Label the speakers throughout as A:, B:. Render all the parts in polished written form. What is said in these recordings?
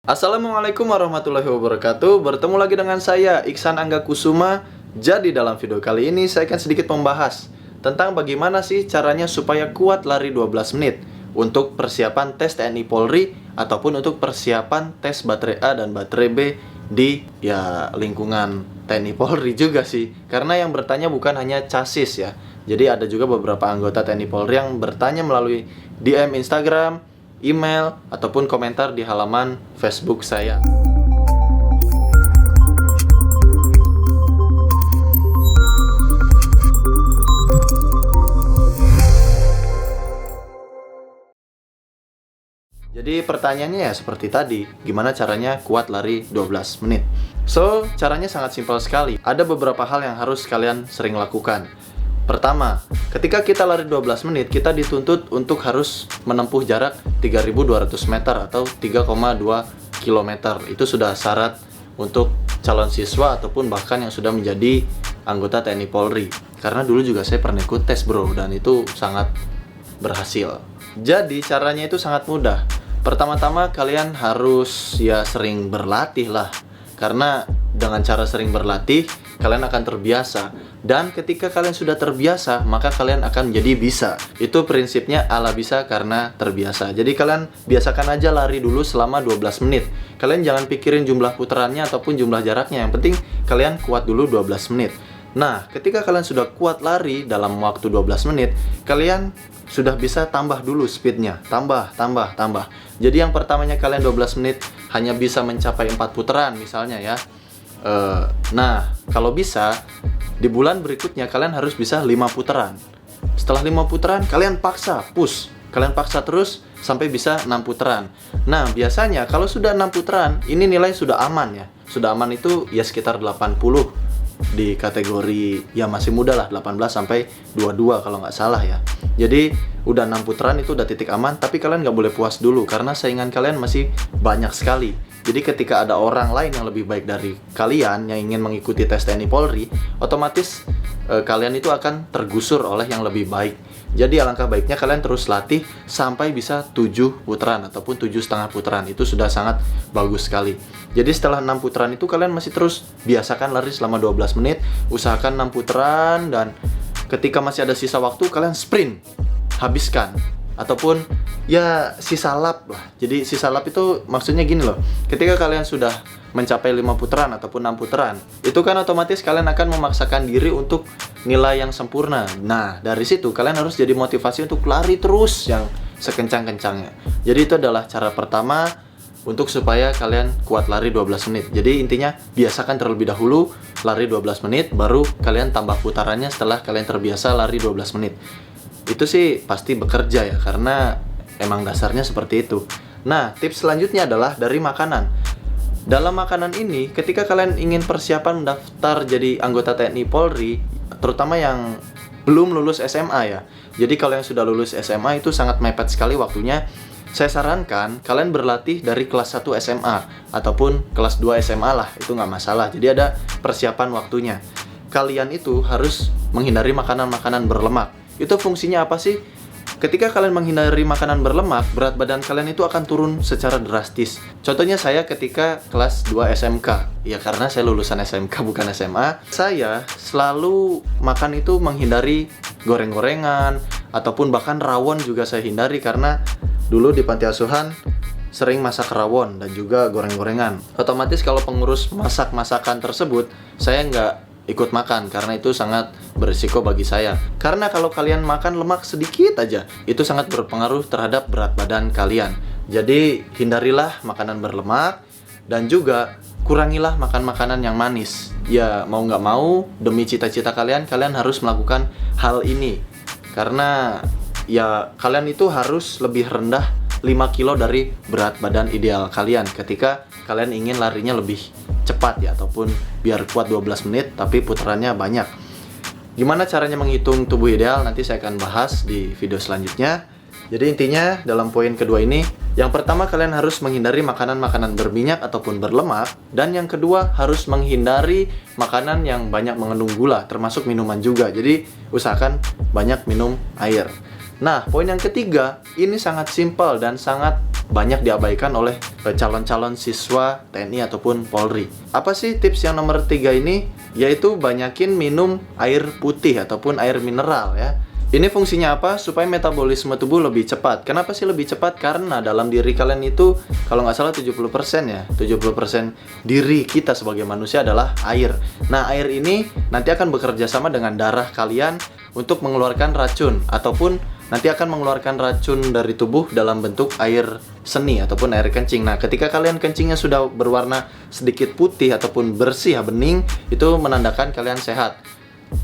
A: Assalamualaikum warahmatullahi wabarakatuh. Bertemu lagi dengan saya Iksan Angga Kusuma. Jadi dalam video kali ini saya akan sedikit membahas tentang bagaimana sih caranya supaya kuat lari 12 menit untuk persiapan tes TNI Polri ataupun untuk persiapan tes baterai A dan baterai B di lingkungan TNI Polri juga sih. Karena yang bertanya bukan hanya chassis ya. Jadi ada juga beberapa anggota TNI Polri yang bertanya melalui DM Instagram, email, ataupun komentar di halaman Facebook saya. Jadi pertanyaannya ya seperti tadi, gimana caranya kuat lari 12 menit? So, caranya sangat simpel sekali. Ada beberapa hal yang harus kalian sering lakukan. Pertama, ketika kita lari 12 menit, kita dituntut untuk harus menempuh jarak 3.200 meter atau 3,2 km. Itu sudah syarat untuk calon siswa ataupun bahkan yang sudah menjadi anggota TNI Polri. Karena dulu juga saya pernah ikut tes bro, dan itu sangat berhasil. Jadi caranya itu sangat mudah. Pertama-tama kalian harus sering berlatih lah. Karena dengan cara sering berlatih, kalian akan terbiasa. Dan ketika kalian sudah terbiasa, maka kalian akan menjadi bisa. Itu prinsipnya ala bisa karena terbiasa. Jadi kalian biasakan aja lari dulu selama 12 menit. Kalian jangan pikirin jumlah putarannya ataupun jumlah jaraknya. Yang penting kalian kuat dulu 12 menit. Nah, ketika kalian sudah kuat lari dalam waktu 12 menit, kalian sudah bisa tambah dulu speednya. Tambah. Jadi yang pertamanya kalian 12 menit hanya bisa mencapai 4 putaran misalnya ya. Nah, kalau bisa, di bulan berikutnya kalian harus bisa 5 putaran. Setelah 5 putaran, kalian paksa push. Kalian paksa terus sampai bisa 6 putaran. Nah, biasanya kalau sudah 6 putaran, ini nilai sudah aman ya. Sudah aman itu ya sekitar 80 di kategori masih muda lah, 18 sampai 22 kalau nggak salah ya. Jadi udah 6 putaran itu udah titik aman, tapi kalian nggak boleh puas dulu karena saingan kalian masih banyak sekali. Jadi ketika ada orang lain yang lebih baik dari kalian yang ingin mengikuti tes TNI Polri, otomatis kalian itu akan tergusur oleh yang lebih baik. Jadi alangkah baiknya kalian terus latih sampai bisa 7 putaran ataupun 7,5 putaran. Itu sudah sangat bagus sekali. Jadi setelah 6 putaran itu kalian masih terus biasakan lari selama 12 menit. Usahakan 6 putaran dan ketika masih ada sisa waktu kalian sprint. Habiskan. Ataupun sisa lap lah. Jadi sisa lap itu maksudnya gini loh. Ketika kalian sudah mencapai 5 putaran ataupun 6 putaran, itu kan otomatis kalian akan memaksakan diri untuk nilai yang sempurna. Nah, dari situ kalian harus jadi motivasi untuk lari terus yang sekencang-kencangnya. Jadi itu adalah cara pertama untuk supaya kalian kuat lari 12 menit. Jadi intinya biasakan terlebih dahulu lari 12 menit, baru kalian tambah putarannya setelah kalian terbiasa lari 12 menit. Itu sih pasti bekerja ya, karena emang dasarnya seperti itu. Nah, tips selanjutnya adalah dari makanan. Dalam makanan ini, ketika kalian ingin persiapan mendaftar jadi anggota TNI Polri, terutama yang belum lulus SMA ya. Jadi kalau yang sudah lulus SMA itu sangat mepet sekali waktunya. Saya sarankan kalian berlatih dari kelas 1 SMA ataupun kelas 2 SMA lah, itu nggak masalah. Jadi ada persiapan waktunya. Kalian itu harus menghindari makanan-makanan berlemak. Itu fungsinya apa sih? Ketika kalian menghindari makanan berlemak, berat badan kalian itu akan turun secara drastis. Contohnya saya ketika kelas 2 SMK. Ya karena saya lulusan SMK bukan SMA. Saya selalu makan itu menghindari goreng-gorengan ataupun bahkan rawon juga saya hindari karena dulu di panti asuhan sering masak rawon dan juga goreng-gorengan. Otomatis kalau pengurus masak masakan tersebut, saya nggak ikut makan karena itu sangat berisiko bagi saya. Karena kalau kalian makan lemak sedikit aja, itu sangat berpengaruh terhadap berat badan kalian. Jadi hindarilah makanan berlemak dan juga kurangilah makan makanan yang manis. Ya mau nggak mau, demi cita-cita kalian, kalian harus melakukan hal ini. Karena kalian itu harus lebih rendah 5 kilo dari berat badan ideal kalian ketika kalian ingin larinya lebih cepat ya, ataupun biar kuat 12 menit tapi putarannya banyak. Gimana caranya menghitung tubuh ideal nanti saya akan bahas di video selanjutnya. Jadi intinya dalam poin kedua ini, yang pertama kalian harus menghindari makanan-makanan berminyak ataupun berlemak, dan yang kedua harus menghindari makanan yang banyak mengandung gula, termasuk minuman juga. Jadi usahakan banyak minum air. Nah, poin yang ketiga, ini sangat simpel dan sangat banyak diabaikan oleh calon-calon siswa TNI ataupun Polri. Apa sih tips yang nomor 3 ini? Yaitu banyakin minum air putih ataupun air mineral ya. Ini fungsinya apa? Supaya metabolisme tubuh lebih cepat. Kenapa sih lebih cepat? Karena dalam diri kalian itu, kalau nggak salah 70% ya, 70% diri kita sebagai manusia adalah air. Nah, air ini nanti akan bekerja sama dengan darah kalian untuk mengeluarkan racun, ataupun nanti akan mengeluarkan racun dari tubuh dalam bentuk air seni ataupun air kencing. Nah, ketika kalian kencingnya sudah berwarna sedikit putih ataupun bersih, bening, itu menandakan kalian sehat.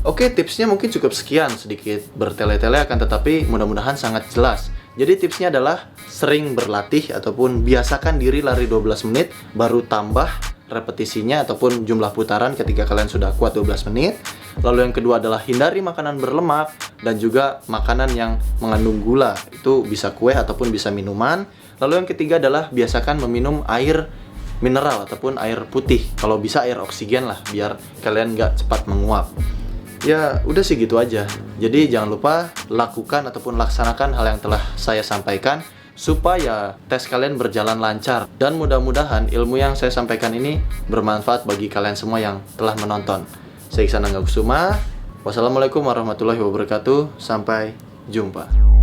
A: Oke, tipsnya mungkin cukup sekian, sedikit bertele-tele akan tetapi mudah-mudahan sangat jelas. Jadi tipsnya adalah sering berlatih ataupun biasakan diri lari 12 menit, baru tambah repetisinya ataupun jumlah putaran ketika kalian sudah kuat 12 menit. Lalu yang kedua adalah hindari makanan berlemak dan juga makanan yang mengandung gula. Itu bisa kue ataupun bisa minuman. Lalu yang ketiga adalah biasakan meminum air mineral ataupun air putih. Kalau bisa air oksigen lah, biar kalian nggak cepat menguap. Ya, udah sih gitu aja. Jadi jangan lupa lakukan ataupun laksanakan hal yang telah saya sampaikan supaya tes kalian berjalan lancar. Dan mudah-mudahan ilmu yang saya sampaikan ini bermanfaat bagi kalian semua yang telah menonton. Saya Iksan Angga Kusuma. Wassalamualaikum warahmatullahi wabarakatuh. Sampai jumpa.